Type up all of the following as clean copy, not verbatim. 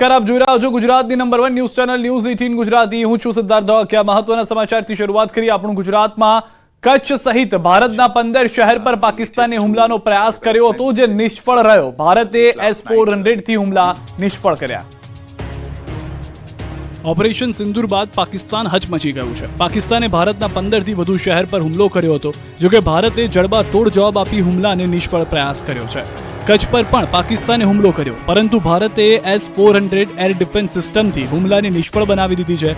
નમસ્કાર, આપ જોઈ રહ્યા છો ગુજરાતની number 1 news channel news 18 Gujarati. હું છું સિદ્ધાર્થ ધોળકિયા। મહત્વના સમાચારથી શરૂઆત કરીએ। આપણું ગુજરાતમાં કચ્છ સહિત ભારતના 15 શહેર પર પાકિસ્તાને હુમલાનો પ્રયાસ કર્યો હતો, જે નિષ્ફળ રહ્યો। ભારતે S-400 થી હુમલા નિષ્ફળ કર્યા। ઓપરેશન સિંદૂર બાદ પાકિસ્તાન હચમચી ગયું છે। પાકિસ્તાને ભારતના 15 થી વધુ શહેર પર હુમલો કર્યો હતો, જો કે ભારતે જડબાતોડ જવાબ આપી હુમલાને નિષ્ફળ પ્રયાસ કર્યો છે। કચ્છ પર પણ પાકિસ્તાને હુમલો કર્યો, પરંતુ ભારતે S-400 એર ડિફેન્સ સિસ્ટમથી હુમલાને નિષ્ફળ બનાવી દીધી છે।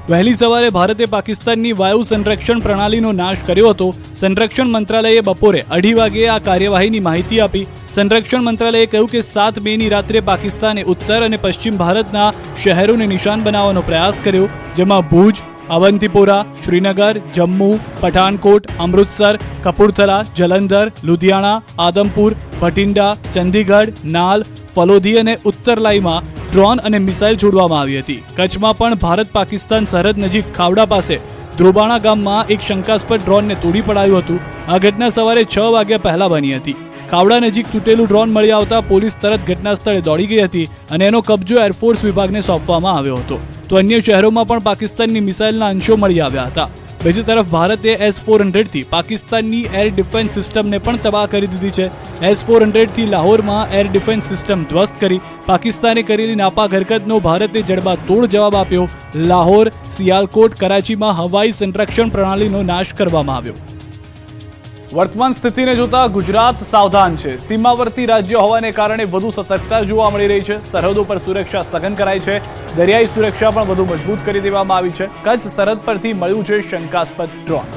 વહેલી સવારે ભારતે પાકિસ્તાનની વાયુ સંરક્ષણ પ્રણાલીનો નાશ કર્યો હતો। સંરક્ષણ મંત્રાલયે બપોરે 2:30 વાગ્યે આ કાર્યવાહીની માહિતી આપી। સંરક્ષણ મંત્રાલયે કહ્યું કે 7 મેની રાત્રે પાકિસ્તાને ઉત્તર અને પશ્ચિમ ભારતના શહેરોને નિશાન બનાવવાનો પ્રયાસ કર્યો, જેમાં ભુજ, અવંતીપોરા, શ્રીનગર, જમ્મુ, પઠાનકોટ, અમૃતસર, કપૂરથલા, જલંધર, લુધિયાણા, આદમપુર, ભટિંડા, ચંદીગઢ, નાલ, ફલોદી અને ઉત્તરલાઈમાં ડ્રોન અને મિસાઇલ છોડવામાં આવી હતી। કચ્છમાં પણ ભારત પાકિસ્તાન સરહદ નજીક ખાવડા પાસે ધ્રોબાણા ગામમાં એક શંકાસ્પદ ડ્રોનને તોડી પડાયું હતું। આ ઘટના સવારે 6 વાગ્યા પહેલા બની હતી। ખાવડા નજીક તૂટેલું ડ્રોન મળી આવતા પોલીસ તરત ઘટના સ્થળે દોડી ગઈ હતી અને એનો કબજો એરફોર્સ વિભાગને સોંપવામાં આવ્યો હતો। તો અન્ય શહેરોમાં પણ પાકિસ્તાનની મિસાઇલના અંશો મળી આવ્યા હતા। બીજી તરફ ભારતે S-400 થી પાકિસ્તાનની એર ડિફેન્સ સિસ્ટમને પણ તબાહ કરી દીધી છે। S-400 થી લાહોરમાં એર ડિફેન્સ સિસ્ટમ ધ્વસ્ત કરી પાકિસ્તાને કરેલી નાપાક હરકતનો ભારતે જડબાતોડ જવાબ આપ્યો। લાહોર, સિયાલકોટ, કરાચીમાં હવાઈ સંરક્ષણ પ્રણાલીનો નાશ કરવામાં આવ્યો। વર્તમાન સ્થિતિને જોતા ગુજરાત સાવધાન છે। સીમાવર્તી રાજ્ય હોવાને કારણે વધુ સતર્કતા જોવા મળી રહી છે। સરહદો પર સુરક્ષા સઘન કરાઈ છે। દરિયાઈ સુરક્ષા પણ વધુ મજબૂત કરી દેવામાં આવી છે। કચ્છ સરહદ પરથી મળ્યું છે શંકાસ્પદ ડ્રોન।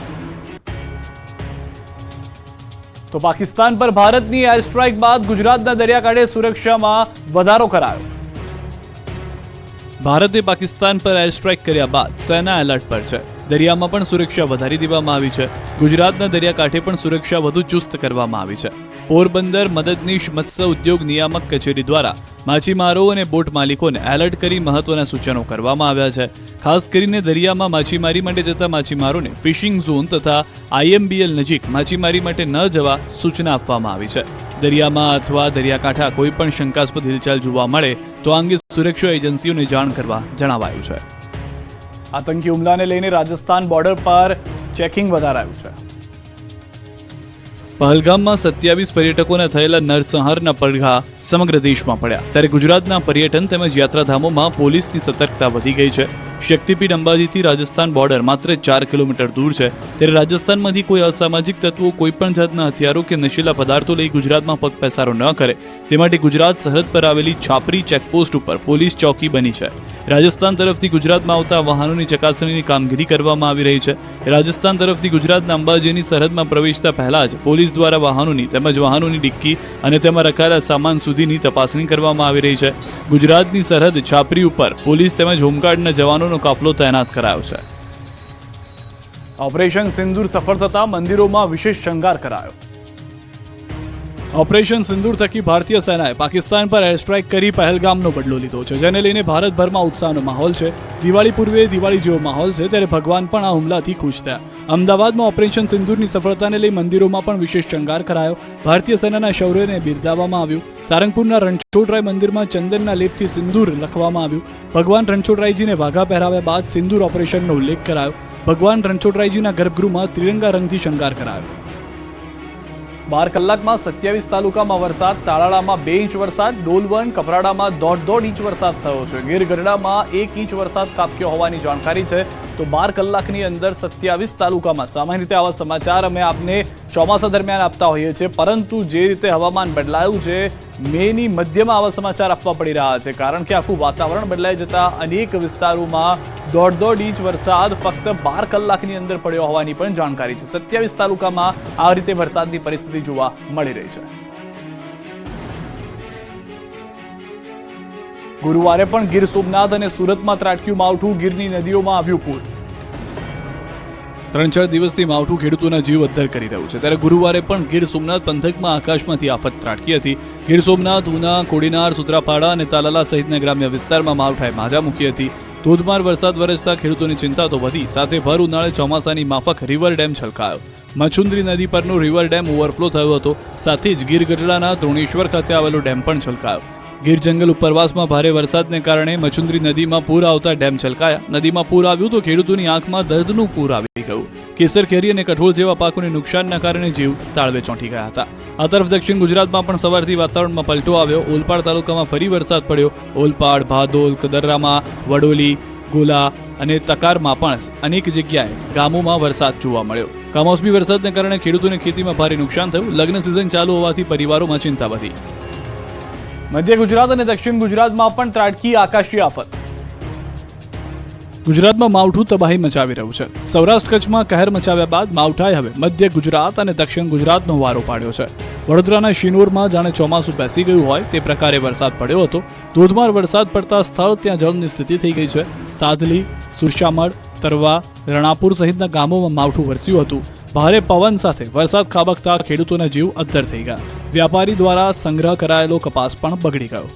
તો પાકિસ્તાન પર ભારતની એર સ્ટ્રાઇક બાદ ગુજરાતના દરિયાકાંઠે સુરક્ષામાં વધારો કરાયો। ભારતે પાકિસ્તાન પર એર સ્ટ્રાઇક કર્યા બાદ સેના એલર્ટ પર છે। દરિયામાં પણ સુરક્ષા વધારી દેવામાં આવી છે। ગુજરાતના દરિયાકાંઠે પણ સુરક્ષા વધુ ચુસ્ત કરવામાં આવી છે। પોરબંદર મદદનીશ મત્સ્ય ઉદ્યોગ નિયામક કચેરી દ્વારા માછીમારો અને બોટ માલિકોને એલર્ટ કરી મહત્વના સૂચનો કરવામાં આવ્યા છે। ખાસ કરીને દરિયામાં માછીમારી માટે જતા માછીમારોને ફિશિંગ ઝોન તથા IMBL નજીક માછીમારી માટે ન જવા સૂચના આપવામાં આવી છે। દરિયામાં અથવા દરિયાકાંઠા કોઈ પણ શંકાસ્પદ હિલચાલ જોવા મળે તો આ અંગે સુરક્ષા એજન્સીઓને જાણ કરવા જણાવાયું છે। આતંકી હુમલાને લઈને રાજસ્થાન બોર્ડર પર ચેકિંગ વધારાયું છે। પહલગામમાં 27 પર્યટકોને થયેલા નરસંહારના પડઘા સમગ્ર દેશમાં પડ્યા, ત્યારે ગુજરાતના પર્યટન તેમજ યાત્રાધામોમાં પોલીસની સતર્કતા વધી ગઈ છે। શક્તિપીઠ અંબાજીથી રાજસ્થાન બોર્ડર માત્ર 4 કિલોમીટર દૂર છે, ત્યારે રાજસ્થાનમાંથી કોઈ અસામાજિક તત્વો કોઈપણ જાતના હથિયારો કે નશીલા પદાર્થો લઈ ગુજરાતમાં પગપેસારો ન કરે તે માટે ગુજરાત સરહદ પર આવેલી છાપરી ચેકપોસ્ટ ઉપર પોલીસ ચોકી બની છે। રાજસ્થાન તરફથી ગુજરાતમાં આવતા વાહનોની ચકાસણીની કામગીરી કરવામાં આવી રહી છે। રાજસ્થાન તરફથી ગુજરાતના અંબાજીની સરહદમાં પ્રવેશતા પહેલા જ પોલીસ દ્વારા વાહનોની તેમજ વાહનોની ડિક્કી અને તેમાં રખાયેલા સામાન સુધીની તપાસણી કરવામાં આવી રહી છે। ગુજરાતની સરહદ છાપરી ઉપર પોલીસ તેમજ હોમગાર્ડના જવાનોનો કાફલો તૈનાત કરાયો છે। ઓપરેશન સિંદૂર સફળ થતા મંદિરોમાં વિશેષ શણગાર કરાયો। ઓપરેશન સિંદૂર થકી ભારતીય સેનાએ પાકિસ્તાન પર એર સ્ટ્રાઇક કરી પહેલગામનો બદલો લીધો છે, જેને લઈને ભારતભરમાં ઉત્સાહનો માહોલ છે। દિવાળી પૂર્વે દિવાળી જેવો માહોલ છે, ત્યારે ભગવાન પણ આ હુમલાથી ખુશ થયા। અમદાવાદમાં ઓપરેશન સિંદૂરની સફળતાને લઈ મંદિરોમાં પણ વિશેષ શણગાર કરાયો। ભારતીય સેનાના શૌર્યને બિરદાવવામાં આવ્યું। સારંગપુરના રણછોડરાય મંદિરમાં ચંદનના લેપથી સિંદૂર લખવામાં આવ્યું। ભગવાન રણછોડરાયજીને વાઘા પહેરાવ્યા બાદ સિંદૂર ઓપરેશનનો ઉલ્લેખ કરાયો। ભગવાન રણછોડરાયજીના ગર્ભગૃહમાં ત્રિરંગા રંગથી શણગાર કરાયો। 12 કલાકમાં 27 તાલુકામાં વરસાદ। તાલાળામાં 2 ઇંચ વરસાદ, ડોલવણ, કપરાડામાં 1.5 ઇંચ વરસાદ થયો છે। ગીર ગઢડામાં 1 ઇંચ વરસાદ ખાબક્યો હોવાની જાણકારી છે। તો 12 કલાકની અંદર 27 તાલુકામાં સામાન્ય રીતે આવા સમાચાર અમે આપને ચોમાસા દરમિયાન આપતા હોઈએ છીએ, પરંતુ જે રીતે હવામાન બદલાયું છે, મેની મધ્યમાં આવા સમાચાર આપવા પડી રહ્યા છે, કારણ કે આખું વાતાવરણ બદલાઈ જતા અનેક વિસ્તારોમાં 1.5 ઇંચ વરસાદ ફક્ત 12 કલાકની અંદર પડ્યો હોવાની પણ જાણકારી છે। 27 તાલુકામાં આ રીતે વરસાદની પરિસ્થિતિ જોવા મળી રહી છે। ગુરુવારે પણ ગીર સોમનાથ અને સુરતમાં ત્રાટક્યું માવઠું। ગીરની નદીઓમાં આવ્યું પૂર। 3-4 દિવસથી માવઠું ખેડૂતોના જીવ અદ્ધર કરી રહ્યું છે, ત્યારે ગુરુવારે પણ ગીર સોમનાથ પંથકમાં આકાશમાંથી આફત ત્રાટકી હતી। ગીર સોમનાથ, ઉના, કોડીનાર, સુત્રાપાડા અને તાલાલા સહિતના ગ્રામ્ય વિસ્તારમાં માવઠાએ માજા મૂકી હતી। ધોધમાર વરસાદ વરસતા ખેડૂતોની ચિંતા તો વધી, સાથે ભર ઉનાળે ચોમાસાની માફક રિવર ડેમ છલકાયો। મચુંદરી નદી પરનો રિવર ડેમ ઓવરફ્લો થયો હતો, સાથે જ ગીર ગઢડાના દ્રોણેશ્વર ખાતે આવેલો ડેમ પણ છલકાયો। ગીર જંગલ ઉપરવાસમાં ભારે વરસાદને કારણે મચુંદરી નદીમાં પૂર આવતા ડેમ છલકાયા. નદીમાં પૂર આવ્યું તો ખેડૂતોની આંખમાં દર્દનું પૂર આવી ગયું. કેસર કેરી અને કઠોળ જેવા પાકોને નુકસાનના કારણે જીવ તાળવે ચોંટી ગયા હતા. આ તરફ દક્ષિણ ગુજરાતમાં પણ સવારથી વાતાવરણમાં પલટો આવ્યો. ઓલપાડ તાલુકામાં ફરી વરસાદ પડ્યો. ઓલપાડ, ભાદોલ, કદરામાં, વડોલી, ગોલા અને તકારમાં પણ અનેક જગ્યાએ ગામોમાં વરસાદ જોવા મળ્યો. કમોસમી વરસાદને કારણે ખેડૂતોને ખેતીમાં ભારે નુકસાન થયું. લગ્ન સિઝન ચાલુ હોવાથી પરિવારોમાં ચિંતા વધી. મધ્ય ગુજરાત અને દક્ષિણ ગુજરાતમાં પણ ત્રાટકી આકાશી આફત. ગુજરાતમાં માવઠું તબાહી મચાવી રહ્યું છે. સૌરાષ્ટ્ર કચ્છમાં કહેર મચાવ્યા બાદ માવઠાએ હવે મધ્ય ગુજરાત અને દક્ષિણ ગુજરાતનો વારો પાડ્યો છે. વડોદરાના શિનોરમાં જાણે ચોમાસું બેસી ગયું હોય તે પ્રકારે વરસાદ પડ્યો હતો. ધોધમાર વરસાદ પડતા સ્થળ ત્યાં જળની સ્થિતિ થઈ ગઈ છે. સાદલી, સુરશામળ, તરવા, રણાપુર સહિતના ગામોમાં માવઠું વરસ્યું હતું. ભારે પવન સાથે વરસાદ ખાબકતા ખેડૂતોના જીવ અદ્ધર થઈ ગયા. વ્યાપારી દ્વારા સંગ્રહ કરાયેલો કપાસ પણ બગડી ગયો.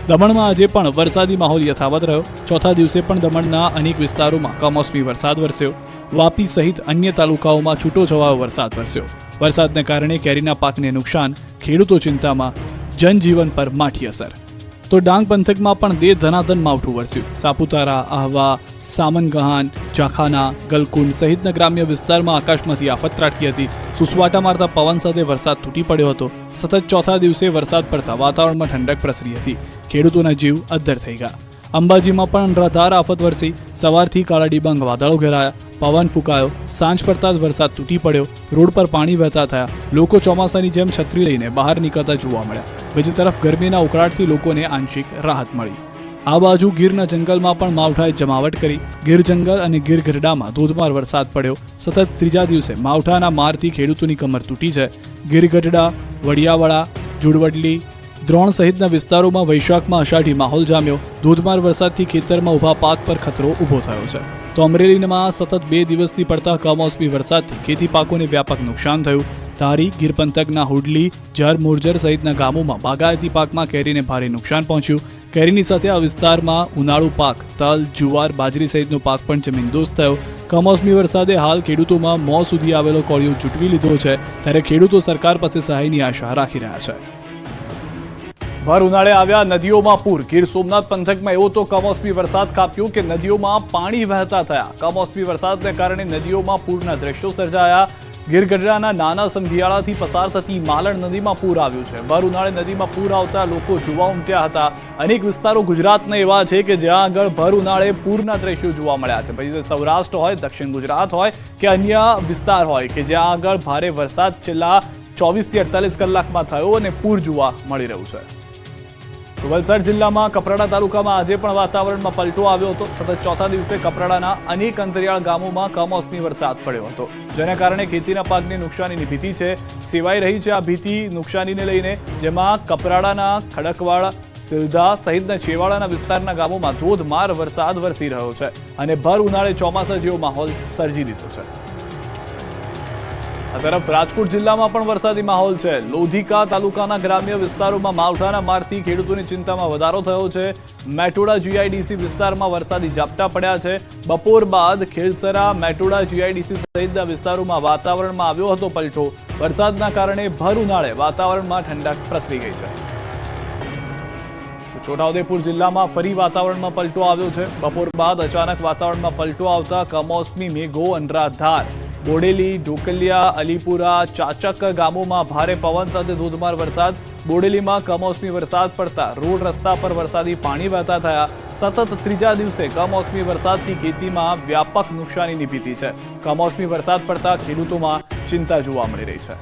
દમણમાં આજે પણ વરસાદી માહોલ યથાવત રહ્યો. ચોથા દિવસે પણ દમણના અનેક વિસ્તારોમાં કમોસમી વરસાદ વરસ્યો. વાપી સહિત અન્ય તાલુકાઓમાં છૂટોછવાયો વરસાદ વરસ્યો. વરસાદને કારણે કેરીના પાકને નુકસાન, ખેડૂતો ચિંતામાં, જનજીવન પર માઠી અસર. તો ડાંગ પંથકમાં પણ દે ધનાધન માવઠું વરસ્યું. સાપુતારા, આહવા, સામનગહાન, જાખાના, ગલકુંડ સહિતના ગ્રામ્ય વિસ્તારમાં આકાશમાંથી આફત ત્રાટકી હતી. સુસવાટા મારતા પવન સાથે વરસાદ તૂટી પડ્યો હતો. સતત ચોથા દિવસે વરસાદ પડતા વાતાવરણમાં ઠંડક પ્રસરી હતી. ખેડૂતોના જીવ અદ્ધર થઈ ગયા. અંબાજીમાં પણ અનરાધાર આફત વરસી. સવારથી કાળા ડિબાંગ વાદળો ઘેરાયા. પવન ફૂંકાયો. સાંજ પડતા જ વરસાદ તૂટી પડ્યો. રોડ પર પાણી વહેતા થયા. લોકો ચોમાસાની જેમ છત્રી લઈને બહાર નીકળતા જોવા મળ્યા. બીજી તરફ ગરમીના ઉકળાટથી લોકોને આંશિક રાહત મળી. આ બાજુ ગીરના જંગલમાં પણ માવઠાએ જમાવટ કરી. ગીર જંગલ અને ગીર ગઢડામાં ધોધમાર વરસાદ પડ્યો. સતત ત્રીજા દિવસે માવઠાના મારથી ખેડૂતોની કમર તૂટી છે. ગીર ગઢડા, વડિયાવાડા, જુડવડલી, દ્રોણ સહિતના વિસ્તારોમાં વૈશાખમાં અષાઢી માહોલ જામ્યો. ધોધમાર વરસાદથી ખેતરમાં ઊભા પાક પર ખતરો ઊભો થયો છે. તો અમરેલીમાં સતત 2 દિવસથી પડતા કમોસમી વરસાદથી ખેતી પાકોને વ્યાપક નુકસાન થયું. ધારી, ગીર પંથકના હુડલી, જર, મોરજર સહિતના ગામોમાં બાગાયતી પાકમાં કેરીને ભારે નુકસાન પહોંચ્યું. કેરીની સાથે આ વિસ્તારમાં ઉનાળુ પાક તલ, જુવાર, બાજરી સહિતનો પાક પણ જમીનદોસ્ત થયો. કમોસમી વરસાદે હાલ ખેડૂતોમાં મોં સુધી આવેલો કોળિયો ચૂંટવી લીધો છે. ત્યારે ખેડૂતો સરકાર પાસે સહાયની આશા રાખી રહ્યા છે. ભર ઉનાળે આવ્યા નદીઓમાં પૂર. ગીર સોમનાથ પંથકમાં એવો તો કમોસમી વરસાદ ખાબક્યો કે નદીઓમાં પાણી વહેતા થયા. કમોસમી વરસાદને કારણે નદીઓમાં પૂરના દ્રશ્યો સર્જાયા. ગીર ગઢડાના નાના સંધિયાળાથી પસાર થતી માલણ નદીમાં પૂર આવ્યું છે. ભર ઉનાળે નદીમાં પૂર આવતા લોકો જોવા ઉમટ્યા હતા. અનેક વિસ્તારો ગુજરાતના એવા છે કે જ્યાં આગળ ભર ઉનાળે પૂરના દ્રશ્યો જોવા મળ્યા છે. પછી સૌરાષ્ટ્ર હોય, દક્ષિણ ગુજરાત હોય કે અન્ય વિસ્તાર હોય કે જ્યાં આગળ ભારે વરસાદ છેલ્લા 24 થી 48 કલાકમાં થયો અને પૂર જોવા મળી રહ્યું છે. વલસાડ જિલ્લામાં કપરાડા તાલુકામાં આજે પણ વાતાવરણમાં પલટો આવ્યો હતો. સતત ચોથા દિવસે કપરાડાના અનેક અંતરિયાળ ગામોમાં કમોસમી વરસાદ પડ્યો હતો, જેના કારણે ખેતીના પાકની નુકસાનીની ભીતિ છે સેવાઈ રહી છે. આ ભીતિ નુકસાનીને લઈને જેમાં કપરાડાના ખડકવાડ, સિલધા સહિતના છેવાડાના વિસ્તારના ગામોમાં ધોધમાર વરસાદ વરસી રહ્યો છે અને ભર ઉનાળે ચોમાસા જેવો માહોલ સર્જી દીધો છે. આ તરફ રાજકોટ જિલ્લામાં પણ વરસાદી માહોલ છે. લોધિકા તાલુકાના ગ્રામ્ય વિસ્તારોમાં માવઠાના મારથી ખેડૂતોની ચિંતામાં વધારો થયો છે. મેટોડા જીઆઈડીસી વિસ્તારમાં વરસાદી ઝાપટા પડ્યા છે. બપોર બાદ ખેડસરા, મેટોડા જીઆઈડીસી સહિતના વિસ્તારોમાં વાતાવરણમાં આવ્યો હતો પલટો. વરસાદના કારણે ભર ઉનાળે વાતાવરણમાં ઠંડક પ્રસરી ગઈ છે. છોટાઉદેપુર જિલ્લામાં ફરી વાતાવરણમાં પલટો આવ્યો છે. બપોર બાદ અચાનક વાતાવરણમાં પલટો આવતા કમોસમી મેઘો અનરાધાર. બોડેલી, ઢોકલિયા, અલીપુરા, ચાચક ગામોમાં ભારે પવન સાથે ધોધમાર વરસાદ. બોડેલીમાં કમોસમી વરસાદ પડતા રોડ રસ્તા પર વરસાદી પાણી વહેતા થયા. સતત ત્રીજા દિવસે કમોસમી વરસાદથી ખેતીમાં વ્યાપક નુકસાનીની ભીતિ છે. કમોસમી વરસાદ પડતા ખેડૂતોમાં ચિંતા જોવા મળી રહી છે.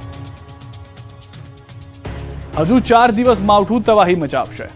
હજુ 4 દિવસ માવઠું તબાહી મચાવશે.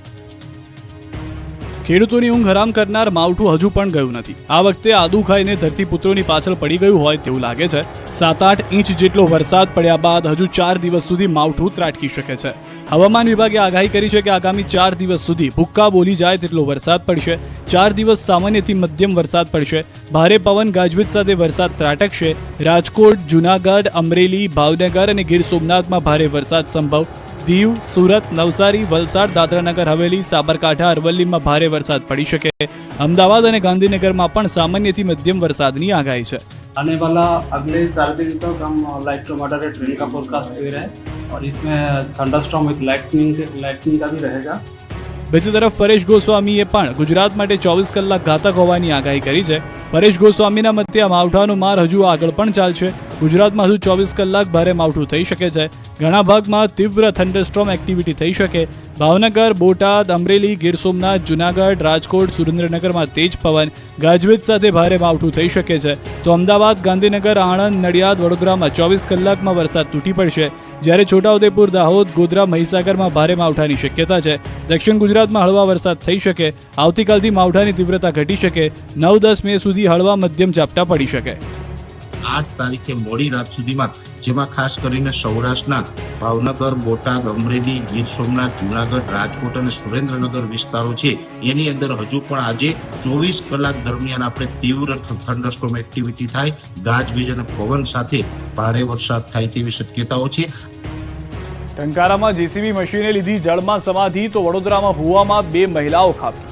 ખેડૂતોની ઊંઘ હરામ કરનાર માવઠું હજુ પણ ગયું નથી. આ વખતે આદુ ખાઈને ધરતીપુત્રોની પાછળ પડી ગયું હોય તેવું લાગે છે. 7-8 ઇંચ જેટલો વરસાદ પડ્યા બાદ હજુ 4 દિવસ સુધી માવઠું ત્રાટકી શકે છે. હવામાન વિભાગે આગાહી કરી છે કે આગામી 4 દિવસ સુધી ભૂક્કા બોલી જાય તેટલો વરસાદ પડશે. 4 દિવસ સામાન્યથી મધ્યમ વરસાદ પડશે. ભારે પવન ગાજવીજ સાથે વરસાદ ત્રાટકશે. રાજકોટ, જૂનાગઢ, અમરેલી, ભાવનગર અને ગીર સોમનાથમાં ભારે વરસાદ સંભવ. દીવ, સુરત, નવસારી, વલસાડ, દાદરાનગર હવેલી, સાબરકાંઠા, અરવલ્લીમાં ભારે વરસાદ પડી શકે. અમદાવાદ અને ગાંધીનગરમાં પણ સામાન્યથી મધ્યમ વરસાદની આગાહી છે. आने वाला अगले 4 दिन तक हम लाइट टू मॉडरेट रेन का फोरकास्ट दे रहे हैं और इसमें थंडरस्टॉर्म विद लाइटनिंग का भी रहेगा. બીજી તરફ પરેશ ગોસ્વામીએ પણ ગુજરાત માટે 24 કલાક ઘાતક હોવાની આગાહી કરી છે. પરેશ ગોસ્વામીના મતે આ માવઠાનો માર હજુ આગળ પણ ચાલશે. ગુજરાતમાં હજુ 24 કલાક ભારે માવઠું થઈ શકે છે. ઘણા ભાગમાં તીવ્ર થંડરસ્ટોર્મ એક્ટિવિટી થઈ શકે. ભાવનગર, બોટાદ, અમરેલી, ગીર સોમનાથ, જુનાગઢ, રાજકોટ, સુરેન્દ્રનગરમાં તેજ પવન, ગાજવીજ સાથે ભારે માવઠું થઈ શકે છે. તો અમદાવાદ, ગાંધીનગર, આણંદ, નડિયાદ, વડોદરામાં 24 કલાકમાં વરસાદ તૂટી પડશે. જ્યારે છોટાઉદેપુર, દાહોદ, ગોધરા, મહીસાગરમાં ભારે માવઠાની શક્યતા છે. દક્ષિણ ગુજરાતમાં હળવા વરસાદ થઈ શકે. આવતીકાલથી માવઠાની તીવ્રતા ઘટી શકે. 9-10 મે સુધી હળવા મધ્યમ ઝાપટા પડી શકે. 8 તારીખે મોડી રાત સુધીમાં, જેમાં ખાસ કરીને સૌરાષ્ટ્રના ભાવનગર, બોટાદ, અમરેલી, ગીર સોમનાથ, જુનાગઢ, રાજકોટ અને સુરેન્દ્રનગર વિસ્તારો છે, એની અંદર હજુ પણ આજે 24 કલાક દરમિયાન આપણે તીવ્ર થંડરસ્ટોર્મ એક્ટિવિટી થાય, ગાજવીજ અને પવન સાથે ભારે વરસાદ થાય તેવી શક્યતાઓ છે. ટંકારામાં જેસીબી મશીને લીધી જળમાં સમાધિ, તો વડોદરામાં ભૂવામાં 2 મહિલાઓ ખાબકી.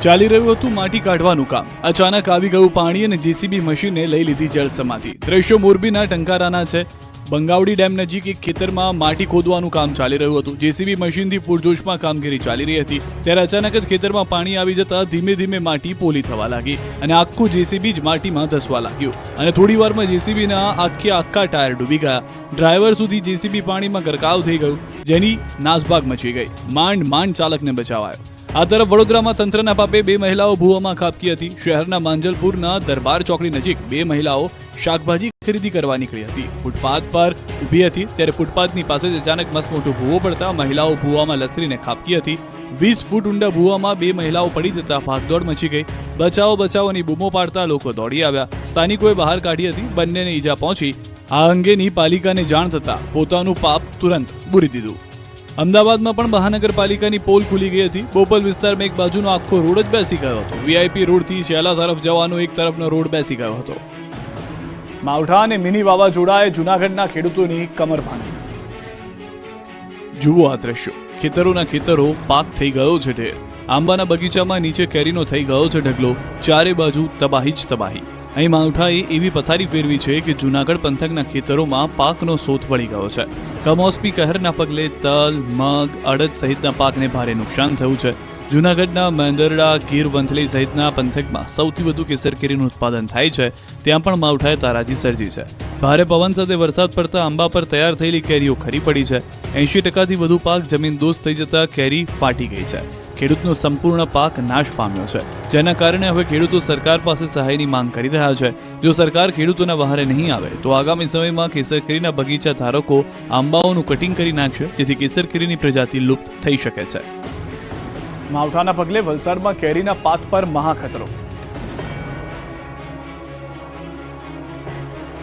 ચાલી રહ્યું હતું માટી કાઢવાનું કામ. અચાનક આવી ગયું પાણી અને જેસીબી મશીને લઈ લીધી જળ સમાધિ. દ્રશ્યો મોરબીના ટંકારાના છે. બંગાવડી ડેમ નજીક એક ખેતરમાં માટી ખોદવાનું કામ ચાલી રહ્યું હતું. જેસીબી મશીનથી પૂરજોશમાં કામગીરી ચાલી રહી હતી. ત્યારે અચાનક જ ખેતરમાં પાણી આવી જતા ધીમે ધીમે માટી પોલી થવા લાગી અને આખું જેસીબી જ માટીમાં ધસવા લાગ્યું અને થોડી વારમાં જેસીબીના આખા ટાયર ડૂબી ગયા. ડ્રાઈવર સુધી જેસીબી પાણીમાં ગરકાવ થઈ ગયું, જેની નાસભાગ મચી ગઈ. માંડ ચાલકને બચાવાયો. આ તરફ વડોદરામાં તંત્રના પાપે 2 મહિલાઓ ભૂવામાં ખાબકી હતી. શહેરના માંજલપુરના દરબાર ચોકડી નજીક 2 મહિલાઓ શાકભાજી ખરીદી કરવા નીકળી હતી. ફૂટપાથ પર ઊભી હતી ત્યારે ફૂટપાથની પાસે અચાનક મસમોટો ભૂવો પડતા મહિલાઓ ભૂવામાં લસરીને ખાબકી હતી. 20 ફૂટ ઊંડા ભૂવામાં 2 મહિલાઓ પડી જતા ભાગદોડ મચી ગઈ. બચાવોની બૂમો પાડતા લોકો દોડી આવ્યા. સ્થાનિકોએ બહાર કાઢી હતી. બંનેને ઈજા પહોંચી. આ અંગેની પાલિકાને જાણ થતા પોતાનું પાપ તુરંત બુરી દીધું. અમદાવાદમાં પણ મહાનગરપાલિકાની પોલ ખુલી ગઈ હતી. બોપલ વિસ્તારમાં એક બાજુનો આખો રોડ જ બેસી ગયો હતો. વીઆઈપી રોડથી શેલા તરફ જવાનો એક તરફનો રોડ બેસી ગયો હતો. માવઠા અને મિની વાવાઝોડાએ જૂનાગઢના ખેડૂતોની કમર ભાંગી. જુઓ આ દ્રશ્યો. ખેતરો પાક થઈ ગયો છે ઢેર. આંબાના બગીચામાં નીચે કેરીનો થઈ ગયો છે ઢગલો. ચારે બાજુ તબાહી જ તબાહી. અહીં માવઠાએ એવી પથારી ફેરવી છે કે જૂનાગઢ પંથકના ખેતરોમાં પાકનો સોથ વળી ગયો છે. કમોસમી કહેરના પગલે તલ, મગ, અડદ સહિતના પાકને ભારે નુકસાન થયું છે. જૂનાગઢના મેંદરડા, ગીર, વંથલી સહિતના પંથકમાં સૌથી વધુ કેસર કેરીનું ઉત્પાદન થાય છે. ત્યાં પણ માવઠાએ તારાજી સર્જી છે. ભારે પવન સાથે વરસાદ પડતા આંબા પર તૈયાર થયેલી કેરીઓ ખરી પડી છે. 80% વધુ પાક જમીનદોસ્ત થઈ જતા કેરી ફાટી ગઈ છે. ખેડૂતનો સંપૂર્ણ પાક નાશ પામ્યો છે, જેના કારણે હવે ખેડૂતો સરકાર પાસે સહાયની માંગ કરી રહ્યા છે. જો સરકાર ખેડૂતોના વહારે નહીં આવે તો આગામી સમયમાં કેસર કેરીના બગીચા ધારકો આંબાઓનું કટિંગ કરી નાખશે, જેથી કેસર કેરીની પ્રજાતિ લુપ્ત થઈ શકે છે. માવઠાના પગલે વલસાડમાં કેરીના પાક પર મહાખતરો.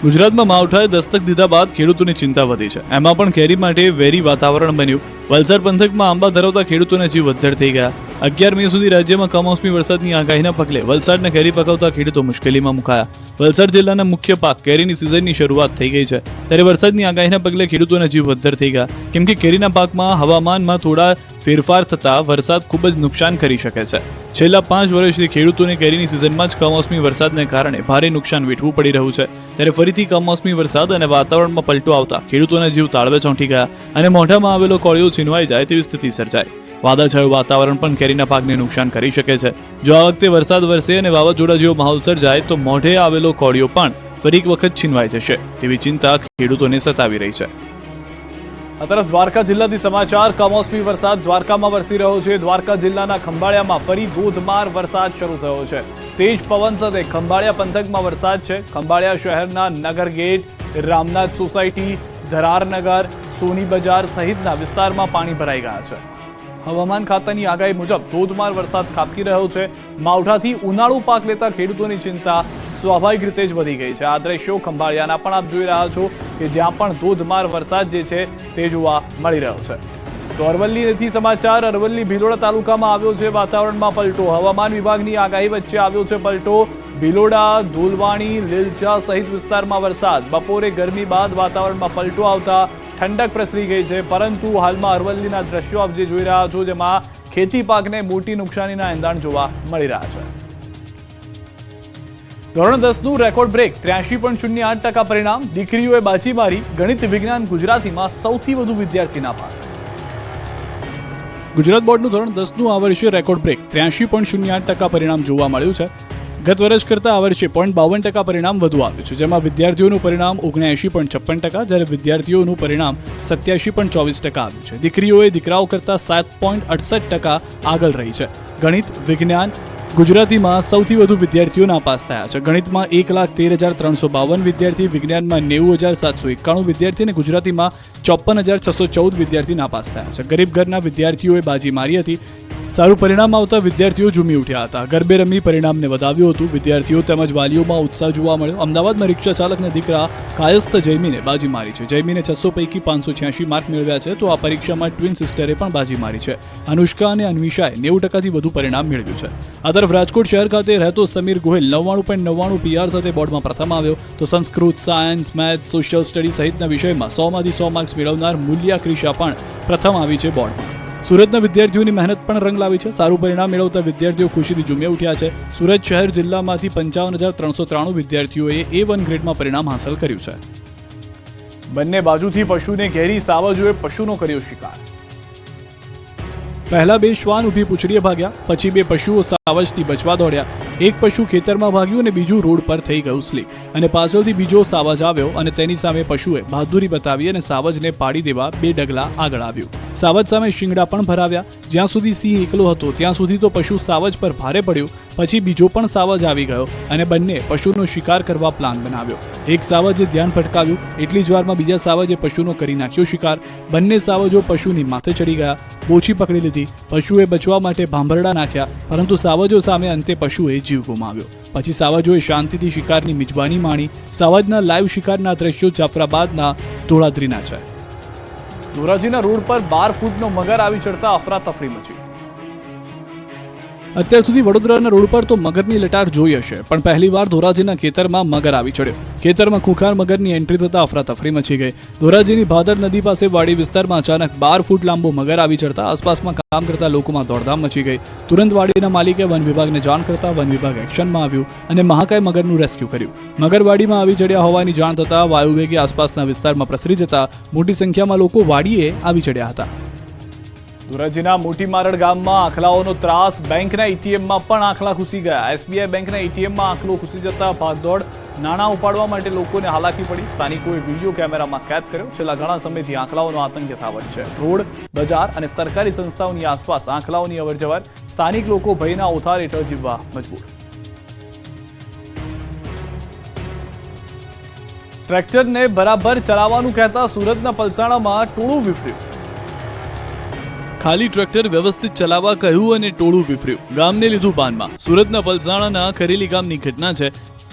ગુજરાતમાં માવઠાએ દસ્તક દીધા બાદ ખેડૂતોની ચિંતા વધી છે. એમાં પણ કેરી માટે વેરી વાતાવરણ બન્યું. વલસાડ પંથકમાં આંબા ધરાવતા ખેડૂતોના જીવ અદ્ધર થઈ ગયા. 11 મે સુધી રાજ્યમાં કમોસમી વરસાદની આગાહીના પગલે વલસાડના કેરી પકવતા ખેડૂતો મુશ્કેલીમાં મુકાયા. વલસાડ જિલ્લાના મુખ્ય પાક કેરીની સિઝનની શરૂઆત થઈ ગઈ છે, ત્યારે વરસાદની આગાહીના પગલે ખેડૂતોના જીવ અદ્ધર થઈ ગયા. કેમ કે કેરીના પાકમાં હવામાનમાં થોડા ફેરફાર થતા વરસાદ ખૂબ જ નુકસાન કરી શકે છે. છેલ્લા 5 વર્ષથી ખેડૂતોને કેરીની સિઝનમાં જ કમોસમી વરસાદને કારણે ભારે નુકસાન વેઠવું પડી રહ્યું છે. ત્યારે ફરીથી કમોસમી વરસાદ અને વાતાવરણમાં પલટો આવતા ખેડૂતોના જીવ તાળવે ચોંટી ગયા અને મોઢામાં આવેલો કોળિયો છીનવાઈ જાય તેવી સ્થિતિ સર્જાઈ. વાદળછાયું વાતાવરણ પણ કેરીના પાકને નુકસાન કરી શકે છે. જો આ વખતે વરસાદ વરસે અને વાવાઝોડા જેવો માહોલ સર્જાય તો મોઢે આવેલો કોળિયો પણ ફરી એક વખત છીનવાઈ જશે તેવી ચિંતા ખેડૂતોને સતાવી રહી છે. આ તરફ દ્વારકા જિલ્લાથી સમાચાર. કમોસમી વરસાદ દ્વારકામાં વરસી રહ્યો છે. દ્વારકા જિલ્લાના ખંભાળિયામાં ફરી ધોધમાર વરસાદ શરૂ થયો છે. તેજ પવન સાથે ખંભાળિયા પંથકમાં વરસાદ છે. ખંભાળિયા શહેરના નગર ગેટ, રામનાથ સોસાયટી, ધરારનગર, સોની બજાર સહિતના વિસ્તારમાં પાણી ભરાઈ ગયા છે. હવામાન ખાતાની આગાહી મુજબ ધોધમાર વરસાદ ખાબકી રહ્યો છે. માવઠાથી ઉનાળુ પાક લેતા ખેડૂતોની ચિંતા સ્વાભાવિક રીતે જ વધી ગઈ છે. આ દ્રશ્યો ખંભાળિયાના પણ આપ જોઈ રહ્યા છો કે જ્યાં પણ ધોધમાર વરસાદ જે છે તે જોવા મળી રહ્યો છે. તો અરવલ્લીથી સમાચાર. અરવલ્લી ભિલોડા તાલુકામાં આવ્યો છે વાતાવરણમાં પલટો. હવામાન વિભાગની આગાહી વચ્ચે આવ્યો છે પલટો. ભિલોડા, ધોલવાણી, લીલચા સહિત વિસ્તારમાં વરસાદ. બપોરે ગરમી બાદ વાતાવરણમાં પલટો આવતા ઠંડક પ્રસરી ગઈ છે, પરંતુ હાલમાં અરવલ્લીના દ્રશ્યો આપ જે જોઈ રહ્યા છો જેમાં ખેતી પાકને મોટી નુકસાનીના એંધાણ જોવા મળી રહ્યા છે. ધોરણ 10નું રેકોર્ડ બ્રેક 83.08% પરિણામ. દીકરીઓએ બાજી મારી. ગણિત, વિજ્ઞાન, ગુજરાતીમાં સૌથી વધુ વિદ્યાર્થી નાપાસ. ગુજરાત બોર્ડનું ધોરણ 10નું આ વર્ષે રેકોર્ડ બ્રેક 83.08% પરિણામ જોવા મળ્યું છે. ગત વર્ષ કરતાં આ વર્ષે 0.52% પરિણામ વધુ આવ્યું છે, જેમાં વિદ્યાર્થીઓનું પરિણામ 79.56%, જ્યારે વિદ્યાર્થીઓનું પરિણામ 87.24% આવ્યું છે. દીકરીઓએ દીકરાઓ કરતાં 7.68% આગળ રહી છે. ગણિત, વિજ્ઞાન, ગુજરાતીમાં સૌથી વધુ વિદ્યાર્થીઓ નાપાસ થયા છે. ગણિતમાં 1,13,352 વિદ્યાર્થી, વિજ્ઞાનમાં 90,791 વિદ્યાર્થી અને ગુજરાતીમાં 54,614 વિદ્યાર્થી નાપાસ થયા છે. ગરીબ ઘરના વિદ્યાર્થીઓએ બાજી મારી હતી. સારું પરિણામ આવતા વિદ્યાર્થીઓ ઝૂમી ઉઠ્યા હતા. ગરબે રમી પરિણામને વધાવ્યું હતું. વિદ્યાર્થીઓ તેમજ વાલીઓમાં ઉત્સાહ જોવા મળ્યો. અમદાવાદમાં રિક્ષા ચાલકના દીકરા કાયસ્થ જયમીને બાજી મારી છે. જયમીને 600 પૈકી 586 માર્ક મેળવ્યા છે, તો આ પરીક્ષામાં ટ્વિન સિસ્ટરે પણ બાજી મારી છે. અનુષ્કા અને અન્વિશાએ 90%થી વધુ પરિણામ મેળવ્યું છે. આ તરફ રાજકોટ શહેર ખાતે રહેતો સમીર ગોહિલ 99.99 PR સાથે બોર્ડમાં પ્રથમ આવ્યો, તો Sanskrit, science, maths, social study સહિતના વિષયમાં 100માંથી 100 માર્ક્સ મેળવનાર મૂલ્યા ક્રિશા પણ પ્રથમ આવી છે બોર્ડમાં. સુરતના વિદ્યાર્થીઓની મહેનત પણ રંગ લાવી છે. સારું પરિણામ મેળવતા વિદ્યાર્થીઓ ખુશીથી ઝૂમી ઉઠ્યા છે. સુરત શહેર જિલ્લામાંથી 55,393 વિદ્યાર્થીઓએ A1 ગ્રેડમાં પરિણામ હાંસલ કર્યું છે. બંને બાજુથી પશુને ઘેરી સાવજોએ પશુનો કર્યો શિકાર. પહેલા 2 શ્વાન ઊભી પૂંછડીએ ભાગ્યા, પછી 2 પશુઓ સાવજથી બચવા દોડ્યા. એક પશુ ખેતરમાં ભાગ્યું અને બીજું રોડ પર થઈ ગયું સ્લીપ, અને પાછળથી બીજો સાવજ આવ્યો અને તેની સામે પશુએ બહાદુરી બતાવી અને સાવજને પાડી દેવા 2 ડગલા આગળ આવ્યું. સાવજ સામે શિંગડા પણ ભરાવ્યા. જ્યાં સુધી સિંહ એકલો હતો ત્યાં સુધી તો પશુ સાવજ પર ભારે પડ્યું. પછી બીજો પણ સાવજ આવી ગયો અને બંને પશુનો શિકાર કરવા પ્લાન બનાવ્યો. એક સાવજે ધ્યાન ભટકાવ્યું, એટલી જ વારમાં બીજા સાવજે પશુનો કરી નાખ્યો શિકાર. બંને સાવજો પશુની માથે ચડી ગયા, બોછી પકડી લીધી. પશુએ બચવા માટે ભાંભરડા નાખ્યા, પરંતુ સાવજો સામે અંતે પશુએ જીવ ગુમાવ્યો. પછી સાવજોએ શાંતિથી શિકારની મિજબાની માણી. સાવજના લાઈવ શિકારના દ્રશ્યો જાફરાબાદના ધોળાદ્રીના છે. ધોરાજીના રોડ પર 12 ફૂટનો મગર આવી ચડતા અફરાતફરી મચી. અત્યાર સુધી વડોદરાના રોડ પર તો મગરની લટાર જોઈ હશે, પણ પહેલીવાર ધોરાજીના ખેતરમાં મગર આવી ચડ્યો. ખેતરમાં ખુખાર મગરની એન્ટ્રી થતા અફરાતફરી મચી ગઈ. ધોરાજીની ભાદર નદી પાસે વાડી વિસ્તારમાં અચાનક 12 ફૂટ લાંબો મગર આવી ચડતા આસપાસમાં કામ કરતા લોકોમાં દોડધામ મચી ગઈ. તુરંત વાડીના માલિકે વન વિભાગને જાણ કરતા વન વિભાગ એક્શનમાં આવ્યું અને મહાકાય મગરનું રેસ્ક્યુ કર્યું. મગર વાડીમાં આવી ચડ્યા હોવાની જાણ થતા વાયુવેગે આસપાસના વિસ્તારમાં પ્રસરી જતા મોટી સંખ્યામાં લોકો વાડીએ આવી ચડ્યા હતા. ધોરાજીના મોટી મારડ ગામમાં આખલાઓનો ત્રાસ. બેંકના એટીએમમાં પણ આખલા ઘૂસી ગયા. SBI બેંકના એટીએમમાં આખલો ઘૂસી જતા ભાગદોડ. નાણાં ઉપાડવા માટે લોકોને હાલાકી પડી. સ્થાનિકોએ વિડીયો કેમેરામાં કેદ કર્યો. છેલ્લા ઘણા સમયથી આખલાઓનો આતંક યથાવત છે. રોડ, બજાર અને સરકારી સંસ્થાઓની આસપાસ આખલાઓની અવરજવર. સ્થાનિક લોકો ભયના ઓથાર હેઠળ જીવવા મજબૂર. ટ્રેક્ટરને બરાબર ચલાવવાનું કહેતા સુરતના પલસાણામાં ટોળું વિફર્યું. ખાલી ટ્રેક્ટર વ્યવસ્થિત ચલાવવા કહ્યું અને ટોળું વિફર્યું. ગામને લીધું બાનમાં. સુરતના પલસાણાના ખરેલી ગામની ઘટના છે.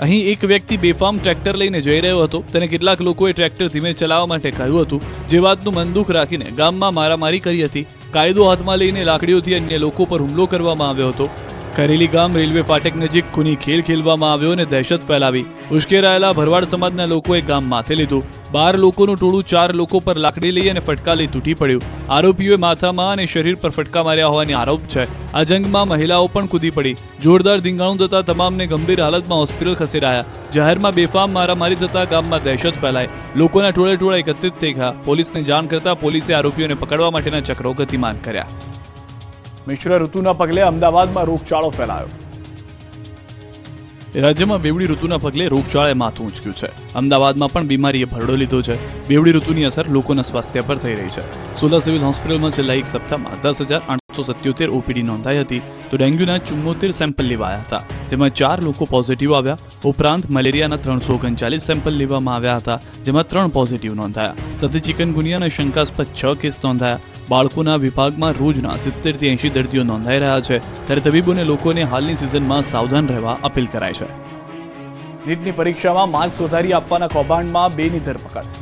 અહીં એક વ્યક્તિ બેફામ ટ્રેક્ટર લઈને જઈ રહ્યો હતો. તેને કેટલાક લોકોએ ટ્રેક્ટર ધીમે ચલાવવા માટે કહ્યું હતું, જે વાતનું મન દુઃખ રાખીને ગામમાં મારામારી કરી હતી. કાયદો હાથમાં લઈને લાકડીઓથી અન્ય લોકો પર હુમલો કરવામાં આવ્યો હતો. ખરેલી ગામ રેલવે ફાટક નજીક ખૂની ખેલ ખેલવામાં આવ્યો અને દહેશત ફેલાવી. ઉશ્કેરાયેલા ભરવાડ સમાજના લોકોએ ગામ માથે લીધું. 12 લોકોનું ટોળું 4 લોકો પર લાકડી લઈ અને ફટકા લઈ તૂટી પડ્યું. આરોપીઓએ માથામાં અને શરીર પર ફટકા માર્યા હોવાની આરોપ છે. આ જંગમાં મહિલાઓ પણ કૂદી પડી. જોરદાર ધીંગાણું થતા તમામને ગંભીર હાલતમાં હોસ્પિટલ ખસેડાયા. જાહેરમાં બેફામ મારામારી થતા ગામમાં દહેશત ફેલાઈ. લોકોના ટોળે ટોળા એકત્રિત થઈ ગયા. પોલીસને જાણ કરતા પોલીસે આરોપીઓને પકડવા માટેના ચક્રો ગતિમાન કર્યા. મિશ્ર ઋતુના પગલે અમદાવાદમાં રોગચાળો ફેલાયો. રાજ્યમાં બેવડી ઋતુના પગલે રોગચાળાએ માથું ઊંચક્યું છે. અમદાવાદમાં પણ બીમારીએ ભરડો લીધો છે. બેવડી ઋતુની અસર લોકોના સ્વાસ્થ્ય પર થઈ રહી છે. સોલા સિવિલ હોસ્પિટલમાં છેલ્લા એક સપ્તાહમાં 10,877 OPD નોંધાઈ હતી, તો ડેન્ગ્યુના 74 સેમ્પલ લેવાયા હતા, જેમાં 4 લોકો પોઝિટિવ આવ્યા. ઉપરાંત મલેરિયાના 339 સેમ્પલ લેવામાં આવ્યા હતા, જેમાં 3 પોઝિટિવ નોંધાયા. સાથે ચિકનગુનિયાના શંકાસ્પદ 6 કેસ નોંધાયા. બાળકોના વિભાગમાં રોજના 70 થી 80 દર્દીઓ નોંધાઈ રહ્યા છે. ત્યારે તબીબોને લોકોને હાલની સિઝનમાં સાવધાન રહેવા અપીલ કરાઈ છે. નીટની પરીક્ષામાં માર્ક્સ વધારી આપવાના કૌભાંડમાં 2ની ધરપકડ.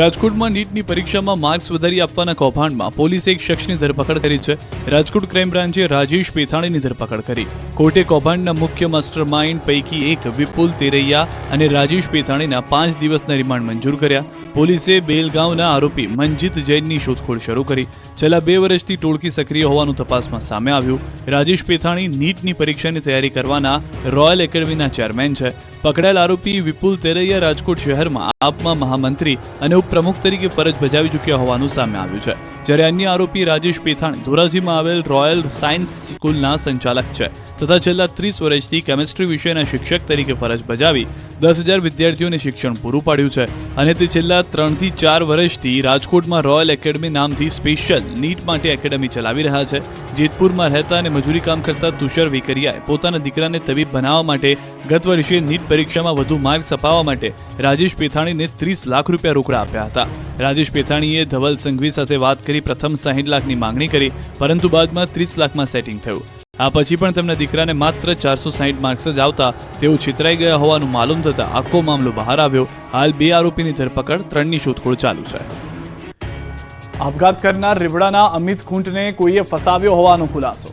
રાજકોટમાં નીટની પરીક્ષામાં માર્ક્સ વધારી આપવાના કૌભાંડમાં પોલીસે એક શખ્સની ધરપકડ કરી છે. રાજકોટ ક્રાઇમ બ્રાન્ચે રાજેશ પેથાણીની ધરપકડ કરી. કોર્ટે કૌભાંડના મુખ્ય માસ્ટર માઇન્ડ પૈકી એક વિપુલ તેરૈયા અને રાજેશ પેથાણીના 5 દિવસના રિમાન્ડ મંજૂર કર્યા. પોલીસે બેલગાંવના આરોપી મનજીત જૈનની શોધખોળ શરૂ કરી. છેલ્લા 2 વર્ષથી ટોળકી સક્રિય હોવાનું તપાસમાં સામે આવ્યું. રાજેશ પેથાણી નીટની પરીક્ષાની તૈયારી કરવાના રોયલ એકેડમીના ચેરમેન છે. પકડાયેલ આરોપી વિપુલ તેરૈયા રાજકોટ શહેરમાં આપમાં મહામંત્રી અને ઉપપ્રમુખ તરીકે ફરજ બજાવી ચૂક્યા હોવાનું સામે આવ્યું છે. જ્યારે અન્ય આરોપી રાજેશ પેથાણી ધોરાજીમાં આવેલ રોયલ સાયન્સ સ્કૂલના સંચાલક છે તથા છેલ્લા 30 વર્ષથી કેમિસ્ટ્રી વિષયના શિક્ષક તરીકે ફરજ બજાવી 10,000 વિદ્યાર્થીઓને શિક્ષણ પૂરું પાડ્યું છે અને તે છેલ્લા 3 થી 4 વર્ષથી રાજકોટમાં રોયલ એકેડમી નામથી સ્પેશિયલ નીટ માટે એકેડમી ચલાવી રહ્યા છે. જેતપુરમાં રહેતા અને મજૂરી કામ કરતા તુષાર વેકરિયાએ પોતાના દીકરાને તબીબ બનાવવા માટે ગત વર્ષે નીટ પરીક્ષામાં વધુ માર્ક્સ અપાવવા માટે રાજેશ પેથાણીને 30 લાખ રૂપિયા રોકડા આપ્યા હતા. રાજેશ પેથાણીએ ધવલ સંઘવી સાથે વાત કરી પ્રથમ 60 લાખની માંગણી કરી, પરંતુ બાદમાં 30 લાખમાં સેટિંગ થયું. આ પછી પણ તેમના દીકરાને માત્ર 460 માર્ક્સ જ આવતા તેઓ છિતરાઈ ગયા હોવાનું માલુમ થતા આખો મામલો બહાર આવ્યો. હાલ 2 આરોપીની ધરપકડ, 3ની શોધખોળ ચાલુ છે. આપઘાત કરનાર રીવડાના અમિત ખૂંટને કોઈએ ફસાવ્યો હોવાનો ખુલાસો.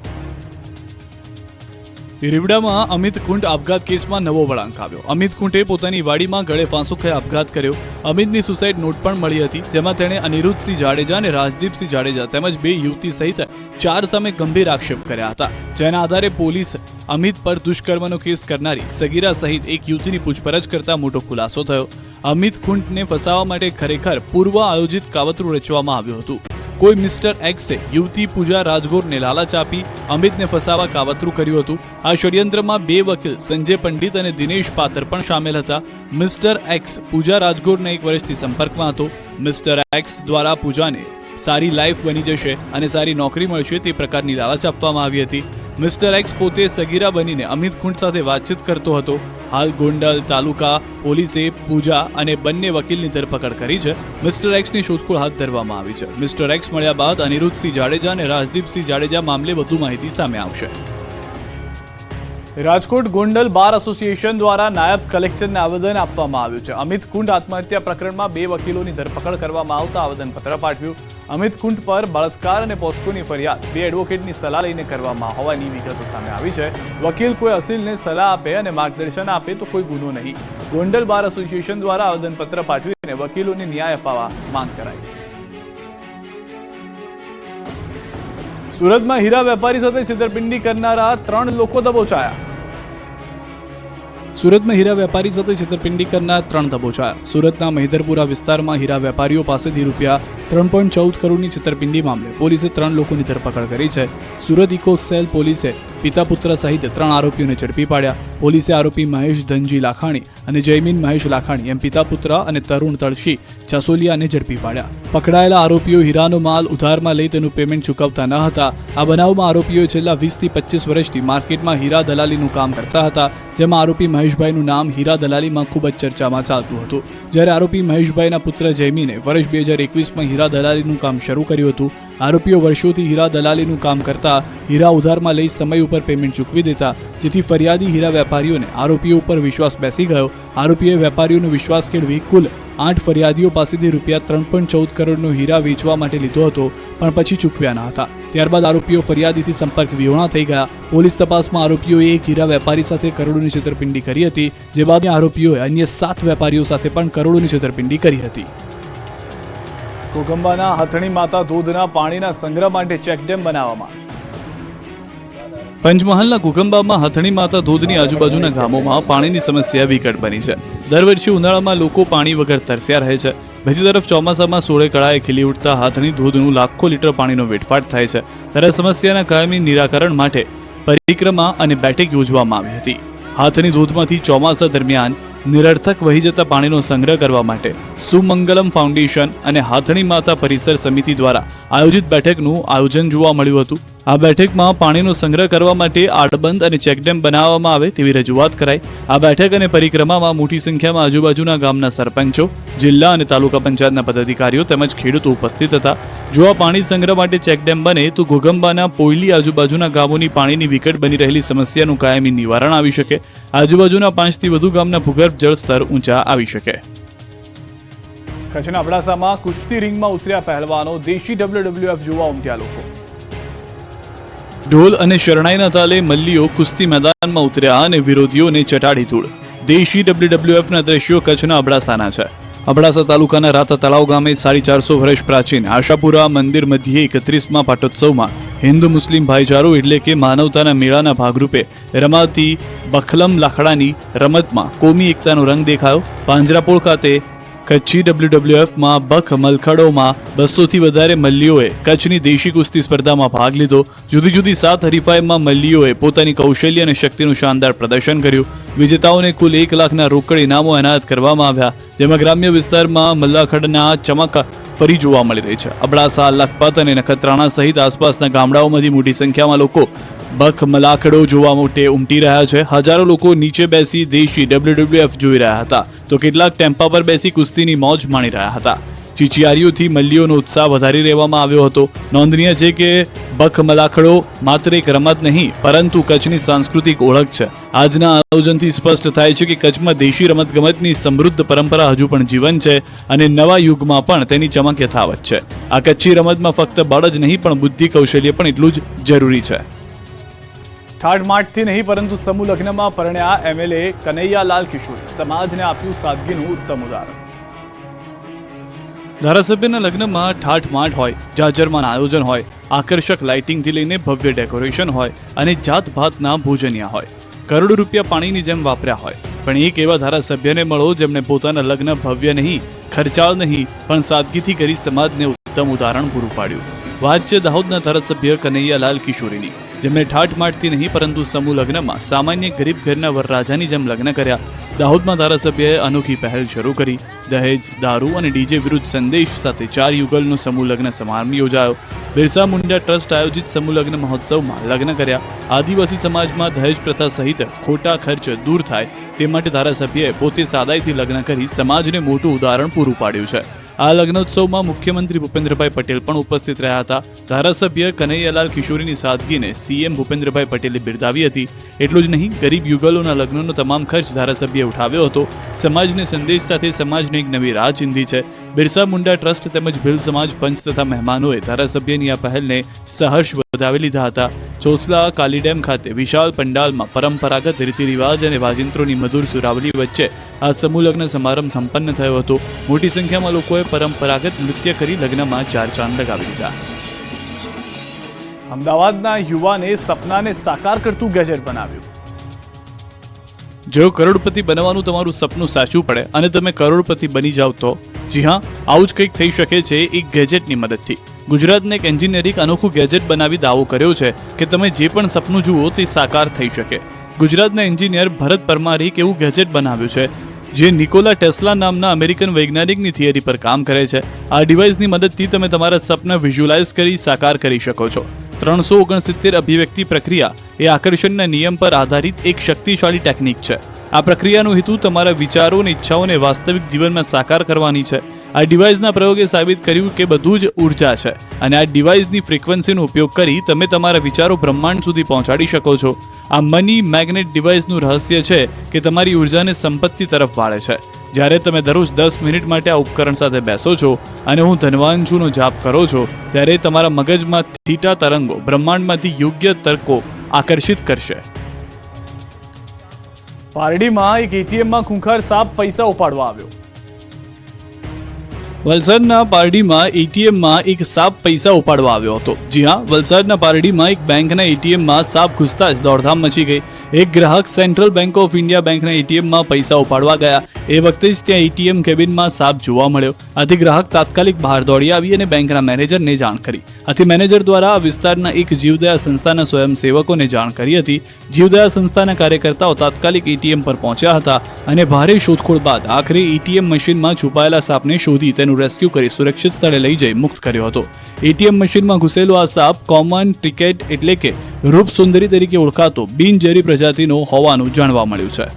રીવડામાં અમિત ખૂંટ આપઘાત કેસમાં નવો વળાંક આવ્યો. અમિત ખૂંટે પોતાની વાડીમાં ગળે ફાંસો ખાઈ આપઘાત કર્યો. અમિતની સુસાઇડ નોટ પણ મળી હતી, જેમાં તેણે અનિરુદ્ધસિંહ જાડેજા અને રાજદીપસિંહ જાડેજા તેમજ 2 યુવતી સહિત 4 સામે ગંભીર આક્ષેપ કર્યા હતા. જેના આધારે પોલીસ અમિત પર દુષ્કર્મનો કેસ કરનારી સગીરા સહિત 1 યુવતીની પૂછપરછ કરતા મોટો ખુલાસો થયો. અમિત ખૂંટને ફસાવવા માટે ખરેખર પૂર્વ આયોજિત કાવતરું રચવામાં આવ્યું હતું. કોઈ મિસ્ટર એક્સે યુવતી પૂજા રાજગોરને લાલચ આપી અમિતને ફસાવવા કાવતરું કર્યું હતું. આ ષડયંત્રમાં 2 વકીલ સંજય પંડિત અને દિનેશ પાત્ર પણ સામેલ હતા. મિસ્ટર એક્સ પૂજા રાજગોરના 1 વર્ષથી સંપર્કમાં હતો. મિસ્ટર એક્સ દ્વારા પૂજાને સારી લાઈફ બની જશે અને સારી નોકરી મળશે તે પ્રકારની લાલચ આપવામાં આવી હતી. મિસ્ટર એક્સ પોતે સગીરા બનીને અમિત ખૂંટ સાથે વાતચીત કરતો હતો. હાલ ગોંડલ તાલુકા પોલીસે પૂજા અને બંને વકીલની ધરપકડ કરી છે. મિસ્ટર એક્સની શોધખોળ હાથ ધરવામાં આવી છે. મિસ્ટર એક્સ મળ્યા બાદ અનિરુદ્ધસિંહ જાડેજા અને રાજદીપસિંહ જાડેજા મામલે વધુ માહિતી સામે આવશે. રાજકોટ ગોંડલ બાર એસોસિએશન દ્વારા નાયબ કલેક્ટરને આવેદન આપવામાં આવ્યું છે. અમિત ખૂંટ આત્મહત્યા પ્રકરણમાં 2 વકીલોની ધરપકડ કરવામાં આવતા આવેદનપત્ર પાઠવ્યું. અમિત ખૂંટ પર બળાત્કાર અને પોસ્કોની ફરિયાદ 2 એડવોકેટની સલાહ લઈને કરવામાં હોવાની વિગતો સામે આવી છે. વકીલ કોઈ અસીલને સલાહ આપે અને માર્ગદર્શન આપે તો કોઈ ગુનો નહીં. ગોંડલ બાર એસોસિએશન દ્વારા આવેદનપત્ર પાઠવીને વકીલોને ન્યાય અપાવવા માંગ કરાઈ. સુરતમાં હીરા વેપારી સાથે છેતરપિંડી કરનારા 3 લોકો દબોચાયા. સુરતમાં હીરા વેપારી સાથે છેતરપિંડી કરનાર 3 દબોચાયા. સુરતના મહિધરપુરા વિસ્તારમાં હીરા વેપારીઓ પાસેથી રૂપિયા 3.14 કરોડની છેતરપિંડી મામલે પોલીસે 3 લોકોની ધરપકડ કરી છે. સુરત ઇકો સેલ પોલીસે પિતા પુત્ર સહિત 3 આરોપીઓને ઝડપી પાડ્યા. પોલીસે આરોપી મહેશ ધનજી લાખાણી અને જયમીન મહેશ લાખાણી એમ પિતા પુત્ર અને તરુણ તળશી ચાસોલિયાને ઝડપી પાડ્યા. પકડાયેલા આરોપીઓ હીરાનો માલ ઉધારમાં લઈ તેનું પેમેન્ટ ચૂકવતા ન હતા. આ બનાવમાં આરોપીઓ છેલ્લા 20 થી 25 વર્ષથી માર્કેટમાં હીરા દલાલીનું કામ કરતા હતા, જેમાં આરોપી મહેશભાઈનું નામ હીરા દલાલીમાં ખૂબ જ ચર્ચામાં ચાલતું હતું. જ્યારે આરોપી મહેશભાઈના પુત્ર જયમીને વર્ષ 2021માં હીરા દલાલીનું કામ શરૂ કર્યું હતું. આરોપીઓ વર્ષોથી હીરા દલાલીનું કામ કરતા હીરા ઉધારમાં લઈ સમય ઉપર પેમેન્ટ ચૂકવી દેતા, જેથી ફરિયાદી હીરા વેપારીઓને આરોપીઓ ઉપર વિશ્વાસ બેસી ગયો. આરોપીએ વેપારીઓનો વિશ્વાસ કેળવી કુલ 8 ફરિયાદીઓ પાસેથી રૂપિયા 3.14 કરોડનો હીરા વેચવા માટે લીધો હતો, પણ પછી ચૂકવ્યા ન હતા. ત્યારબાદ આરોપીઓ ફરિયાદીથી સંપર્ક વિહોણા થઈ ગયા. પોલીસ તપાસમાં આરોપીઓએ એક હીરા વેપારી સાથે કરોડોની છેતરપિંડી કરી હતી, જે બાદ આરોપીઓએ અન્ય 7 વેપારીઓ સાથે પણ કરોડોની છેતરપિંડી કરી હતી. ઘોઘંબાના હથણી માતા ધોધના પાણીના સંગ્રહ માટે ચેકડેમ બનાવવામાં. પંચમહાલના ઘોઘંબામાં હથણી માતા ધોધની આજુબાજુના ગામોમાં પાણીની સમસ્યા વિકટ બની છે. દર વર્ષે ઉનાળામાં લોકો પાણી વગર તરસ્યા રહે છે. બીજી તરફ ચોમાસામાં સોળે કળાએ ખીલી ઉઠતા હાથણી ધોધનું લાખો લીટર પાણીનો વેડફાટ થાય છે. ત્યારે સમસ્યાના કાયમી નિરાકરણ માટે પરિક્રમા અને બેઠક યોજવામાં આવી હતી. હાથણી ધોધમાંથી ચોમાસા દરમિયાન નિરર્થક વહી જતા પાણીનો સંગ્રહ કરવા માટે સુમંગલમ ફાઉન્ડેશન અને હાથણી માતા પરિસર સમિતિ દ્વારા આયોજિત બેઠકનું આયોજન જોવા મળ્યું હતું. આ બેઠકમાં પાણીનો સંગ્રહ કરવા માટે આડબંધ અને ચેકડેમ બનાવવામાં આવે તેવી રજૂઆત કરાઈ. આ બેઠક અને પરિક્રમામાં મોટી સંખ્યામાં આજુબાજુના ગામના સરપંચો, જિલ્લા અને તાલુકા પંચાયતના પદાધિકારીઓ તેમજ ખેડૂતો ઉપસ્થિત હતા. જો આ પાણી સંગ્રહ માટે ચેકડેમ બને તો ઘોઘંબાના પોયલી આજુબાજુના ગામોની પાણીની વિકટ બની રહેલી સમસ્યાનું કાયમી નિવારણ આવી શકે. આજુબાજુના 5 થી વધુ ગામના ભૂગર્ભ જળ સ્તર ઊંચા આવી શકે. કચ્છના અબડાસામાં કુસ્તી રિંગમાં ઉતર્યા પહેલવાનો, દેશી WWF જોવા ઉમટ્યા લોકો. ઢોલ અને શરણાઈના તાલે મલ્લીઓ કુસ્તી મેદાનમાં ઉતર્યા અને વિરોધીઓને ચટાડી ધૂળ. દેશી WWFના દ્રશ્યો કચ્છના અબડાસાના છે. અબડાસા તાલુકાના રાતા તળાવ ગામે 450 વર્ષ પ્રાચીન આશાપુરા મંદિર મધ્યે 31મા પાટોત્સવમાં હિન્દુ મુસ્લિમ ભાઈચારો એટલે કે માનવતાના મેળાના ભાગરૂપે રમાતી બખલમ લાકડાની રમતમાં કોમી એકતાનો રંગ દેખાયો. પાંજરાપોળ ખાતે કચ્છી WWFમાં બખ મલખડોમાં 200થી વધારે મલ્લીઓએ કચ્છની દેશી કુસ્તી સ્પર્ધામાં ભાગ લીધો. જુદી જુદી 7 હરીફાઈમાં મલ્લીઓએ પોતાની કૌશલ્ય અને શક્તિનું શાનદાર પ્રદર્શન કર્યું. વિજેતાઓને કુલ 1 લાખના રોકડ ઇનામો એનાયત કરવામાં આવ્યા, જેમાં ગ્રામ્ય વિસ્તારમાં મલ્લાખડના ચમક ફરી જોવા મળી રહી છે. અબડાસા, લખપત અને નખત્રાણા સહિત આસપાસના ગામડાઓમાંથી મોટી સંખ્યામાં લોકો બખ મલાખડો જોવા માટે ઉમટી રહ્યા છે. હજારો લોકો નીચે બેસી દેશી WWF જોઈ રહ્યા હતા, તો કેટલાક ટેમ્પા પર બેસી કુસ્તીની મોજ માણી રહ્યા હતા. ચીચિયારીઓથી મલ્લીઓનો ઉત્સાહ વધારી દેવામાં આવ્યો હતો. નોંધનીય છે કે બખ મલાખડો માત્ર એક રમત નહીં, પરંતુ કચ્છની સાંસ્કૃતિક ઓળખ છે. આજના આયોજનથી સ્પષ્ટ થાય છે કે કચ્છમાં દેશી રમતગમતની સમૃદ્ધ પરંપરા હજુ પણ જીવન છે અને નવા યુગમાં પણ તેની ચમક યથાવત છે. આ કચ્છી રમતમાં ફક્ત બળ જ નહીં પણ બુદ્ધિ કૌશલ્ય પણ એટલું જ જરૂરી છે. ઠાઠમાઠથી નહીં પરંતુ સમૂહ લગ્નમાં પરણ્યા MLA કનૈયાલાલ કિશોરી સમાજને આપ્યું સાદગીનું ઉત્તમ ઉદાહરણ. ધારાસભ્યના લગ્નમાં ઠાઠમાઠ હોય, જાજરમાન આયોજન હોય, આકર્ષક લાઇટિંગથી લઈને ભવ્ય ડેકોરેશન હોય અને જાતભાતના ભોજનિયા હોય, કરોડો રૂપિયા પાણીની જેમ વાપર્યા હોય, પણ એક એવા ધારાસભ્યને મળો જેમણે પોતાના લગ્ન ભવ્ય નહીં, ખર્ચાળ નહીં પણ સાદગીથી કરી સમાજને ઉત્તમ ઉદાહરણ પૂરું પાડ્યું. વાત છે દાહોદના ધારાસભ્ય કનૈયાલાલ કિશોરીની, જેમણે ઠાઠમાઠથી નહીં પરંતુ સમૂહ લગ્નમાં સામાન્ય ગરીબ ઘરના વરરાજાની જેમ લગ્ન કર્યા. દાહોદમાં ધારાસભ્યએ અનોખી પહેલ શરૂ કરી. દહેજ, દારૂ અને ડીજે વિરુદ્ધ સંદેશ સાથે 4 યુગલનો સમૂહ લગ્ન સમારંભ યોજાયો. બિરસા મુંડા ટ્રસ્ટ આયોજિત સમૂહ લગ્ન મહોત્સવમાં લગ્ન કર્યા. આદિવાસી સમાજમાં દહેજ પ્રથા સહિત ખોટા ખર્ચ દૂર થાય તે માટે ધારાસભ્યએ પોતે સાદાઈથી લગ્ન કરી સમાજને મોટું ઉદાહરણ પૂરું પાડ્યું છે. આ લગ્નોત્સવમાં મુખ્યમંત્રી ભૂપેન્દ્રભાઈ પટેલ પણ ઉપસ્થિત રહ્યા હતા. ધારાસભ્ય કનૈયાલાલ કિશોરીની સાદગીને CM ભૂપેન્દ્રભાઈ પટેલે બિરદાવી હતી. એટલું જ નહીં, ગરીબ યુગલોના લગ્નનો તમામ ખર્ચ ધારાસભ્યએ ઉઠાવ્યો હતો. સમાજને સંદેશ સાથે સમાજને એક નવી રાહ ચીંધી છે. બિરસા મુંડા ટ્રસ્ટ તેમજ ભીલ સમાજ પંચ તથા મહેમાનોએ ધારાસભ્યની આ પહેલને સહર્ષ વધાવી લીધા હતા. ચોસલા કાલીડેમ ખાતે વિશાળ પંડાલમાં પરંપરાગત રીતિરિવાજ અને વાજિંત્રોની મધુર સુરાવલી વચ્ચે આ સમૂહ લગ્ન સમારંભ સંપન્ન થયો હતો. મોટી સંખ્યામાં લોકોએ પરંપરાગત નૃત્ય કરી લગ્નમાં 4 ચાંદ લગાવી દીધા. અમદાવાદના યુવાને સપનાને સાકાર કરતું ગેજેટ બનાવ્યું. જો કરોડપતિ બનવાનું તમારું સપનું સાચું પડે અને તમે કરોડપતિ બની જાવ તો જી હા, આવું જ કંઈક થઈ શકે છે એક ગેજેટની મદદથી. ગુજરાતને એક એન્જિનિયરિંગ અનોખું ગેજેટ બનાવી દાવો કર્યો છે કે તમે જે પણ સપનું જુઓ તે સાકાર થઈ શકે. ગુજરાતના એન્જિનિયર ભરત પરમારે એક એવું ગેજેટ બનાવ્યું છે જે નિકોલા ટેસ્લા નામના અમેરિકન વૈજ્ઞાનિકની થિયરી પર કામ કરે છે. આ ડિવાઇસની મદદથી તમે તમારા સપના વિઝ્યુઅલાઇઝ કરી સાકાર કરી શકો છો. 369 અભિવ્યક્તિ પ્રક્રિયા એ આકર્ષણના નિયમ પર આધારિત એક શક્તિશાળી ટેકનિક છે. આ પ્રક્રિયાનો હેતુ તમારા વિચારો અને ઈચ્છાઓને વાસ્તવિક જીવનમાં સાકાર કરવાની છે. આ ડિવાઇસના પ્રયોગે સાબિત કર્યું કે બધું જ ઉર્જા છે અને આ ડિવાઇસની ફ્રીક્વન્સીનો ઉપયોગ કરી તમે તમારા વિચારો બ્રહ્માંડ સુધી પહોંચાડી શકો છો. આ મની મેગ્નેટ ડિવાઇસનું રહસ્ય છે કે તમારી ઉર્જાને સંપત્તિ તરફ વાળે છે. જ્યારે તમે દરરોજ 10 મિનિટ માટે આ ઉપકરણ સાથે બેસો છો અને હું ધનવાન છુંનો જાપ કરો છો, ત્યારે તમારા મગજમાં થીટા તરંગો બ્રહ્માંડમાંથી યોગ્ય તર્કો આકર્ષિત કરશે. પારડીમાં એક ATMમાં ખૂંખાર સાપ પૈસા ઉપાડવા આવ્યો. વલસાડના પારડીમાં ATMમાં એક સાપ પૈસા ઉપાડવા આવ્યો હતો. જી હા, વલસાડના પારડીમાં એક બેંકના ATMમાં સાપ ઘૂસતા જ દોડધામ મચી ગઈ. એક ગ્રાહક સેન્ટ્રલ બેંક ઓફ ઇન્ડિયા બેંકના ATMમાં પૈસા ઉપાડવા ગયા. એ વખતે જ ત્યાં ATM કેબિનમાં સાપ જોવા મળ્યો. આથી ગ્રાહક તાત્કાલિક બહાર દોડી આવી અને બેંકના મેનેજરને જાણ કરી. આથી મેનેજર દ્વારા આ વિસ્તારના એક જીવદયા સંસ્થાના સ્વયંસેવકોને જાણ કરી હતી. જીવદયા સંસ્થાના કાર્યકર્તાઓ તાત્કાલિક ATM પર પહોંચ્યા હતા અને ભારે શોધખોળ બાદ આખરે ATM મશીનમાં છુપાયેલા સાપને શોધી તેનું રેસ્ક્યુ કરી સુરક્ષિત સ્થળે લઈ જઈ મુક્ત કર્યો હતો. ATM મશીનમાં ઘૂસેલો આ સાપ કોમન ક્રિકેટ એટલે કે રૂપ સુંદરી તરીકે ઓળખાતો બિનઝેરી પ્રજાતિનો હોવાનું જાણવા મળ્યું છે.